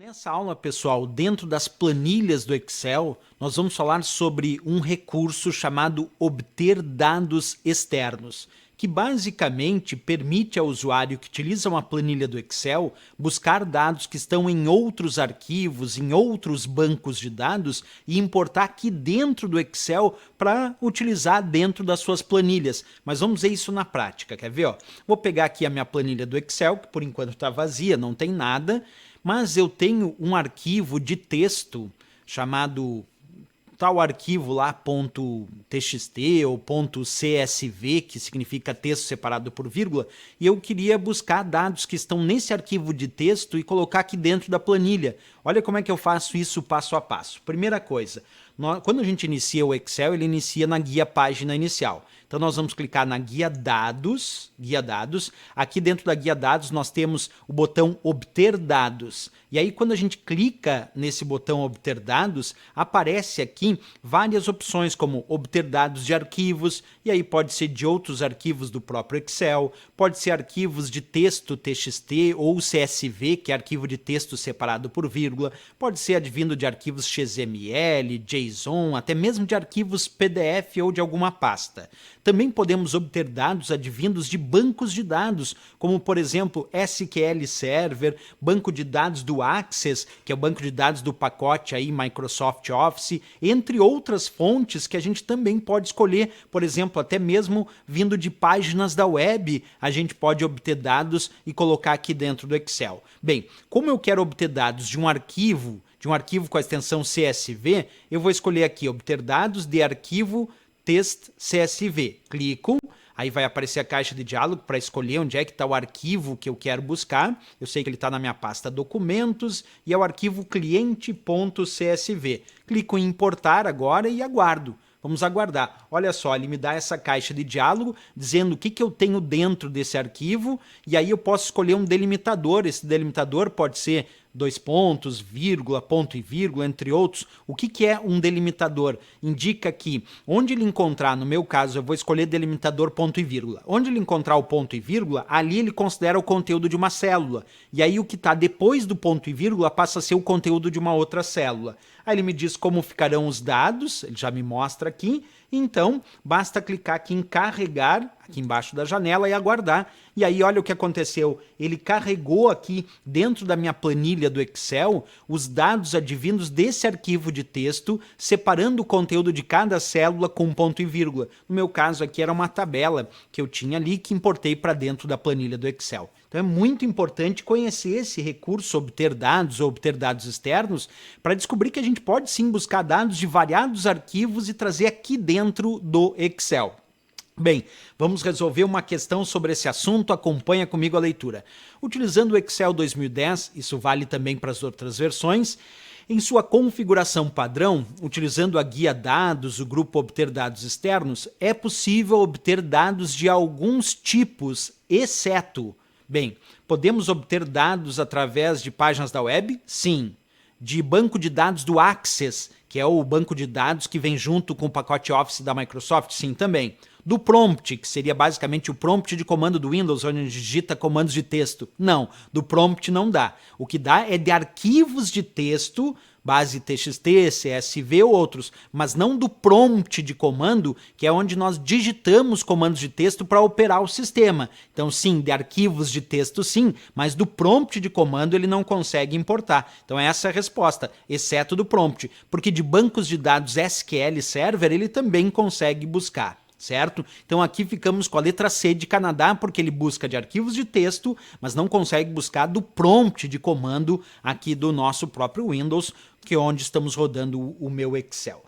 Nessa aula, pessoal, dentro das planilhas do Excel, nós vamos falar sobre um recurso chamado obter dados externos, que basicamente permite ao usuário que utiliza uma planilha do Excel buscar dados que estão em outros arquivos, em outros bancos de dados e importar aqui dentro do Excel para utilizar dentro das suas planilhas. Mas vamos ver isso na prática, quer ver? Vou pegar aqui a minha planilha do Excel, que por enquanto está vazia, não tem nada, mas eu tenho um arquivo de texto chamado tal arquivo lá .txt ou .csv, que significa texto separado por vírgula, e eu queria buscar dados que estão nesse arquivo de texto e colocar aqui dentro da planilha. Olha como é que eu faço isso passo a passo. Primeira coisa, quando a gente inicia o Excel, ele inicia na guia página inicial. Então nós vamos clicar na guia dados. Aqui dentro da guia dados nós temos o botão obter dados. E aí quando a gente clica nesse botão obter dados, aparece aqui várias opções como obter dados de arquivos, e aí pode ser de outros arquivos do próprio Excel, pode ser arquivos de texto TXT ou CSV, que é arquivo de texto separado por vírgula, pode ser advindo de arquivos XML, JSON, até mesmo de arquivos PDF ou de alguma pasta. Também podemos obter dados advindos de bancos de dados, como por exemplo SQL Server, banco de dados do Access, que é o banco de dados do pacote aí Microsoft Office, entre outras fontes que a gente também pode escolher, por exemplo, até mesmo vindo de páginas da web, a gente pode obter dados e colocar aqui dentro do Excel. Bem, como eu quero obter dados de um arquivo com a extensão CSV, eu vou escolher aqui obter dados de arquivo test CSV. Clico, aí vai aparecer a caixa de diálogo para escolher onde é que está o arquivo que eu quero buscar. Eu sei que ele está na minha pasta documentos e é o arquivo cliente.csv. Clico em importar agora e aguardo. Vamos aguardar. Olha só, ele me dá essa caixa de diálogo dizendo o que eu tenho dentro desse arquivo, e aí eu posso escolher um delimitador. Esse delimitador pode ser dois pontos, vírgula, ponto e vírgula, entre outros. O que é um delimitador? Indica que onde ele encontrar, no meu caso, eu vou escolher delimitador ponto e vírgula. Onde ele encontrar o ponto e vírgula, ali ele considera o conteúdo de uma célula. E aí o que está depois do ponto e vírgula passa a ser o conteúdo de uma outra célula. Aí ele me diz como ficarão os dados, ele já me mostra aqui. Então, basta clicar aqui em carregar, aqui embaixo da janela, e aguardar. E aí, olha o que aconteceu. Ele carregou aqui, dentro da minha planilha do Excel, os dados advindos desse arquivo de texto, separando o conteúdo de cada célula com um ponto e vírgula. No meu caso aqui era uma tabela que eu tinha ali, que importei para dentro da planilha do Excel. Então é muito importante conhecer esse recurso, obter dados ou obter dados externos, para descobrir que a gente pode sim buscar dados de variados arquivos e trazer aqui dentro do Excel. Bem, vamos resolver uma questão sobre esse assunto, acompanha comigo a leitura. Utilizando o Excel 2010, isso vale também para as outras versões, em sua configuração padrão, utilizando a guia dados, o grupo obter dados externos, é possível obter dados de alguns tipos, exceto... Bem, podemos obter dados através de páginas da web? Sim. De banco de dados do Access, que é o banco de dados que vem junto com o pacote Office da Microsoft? Sim, também. Do prompt, que seria basicamente o prompt de comando do Windows, onde a gente digita comandos de texto? Não, do prompt não dá. O que dá é de arquivos de texto, base TXT, CSV ou outros, mas não do prompt de comando, que é onde nós digitamos comandos de texto para operar o sistema. Então sim, de arquivos de texto sim, mas do prompt de comando ele não consegue importar. Então essa é a resposta, exceto do prompt, porque de bancos de dados SQL Server ele também consegue buscar. Certo? Então aqui ficamos com a letra C de Canadá, porque ele busca de arquivos de texto, mas não consegue buscar do prompt de comando aqui do nosso próprio Windows, que é onde estamos rodando o meu Excel.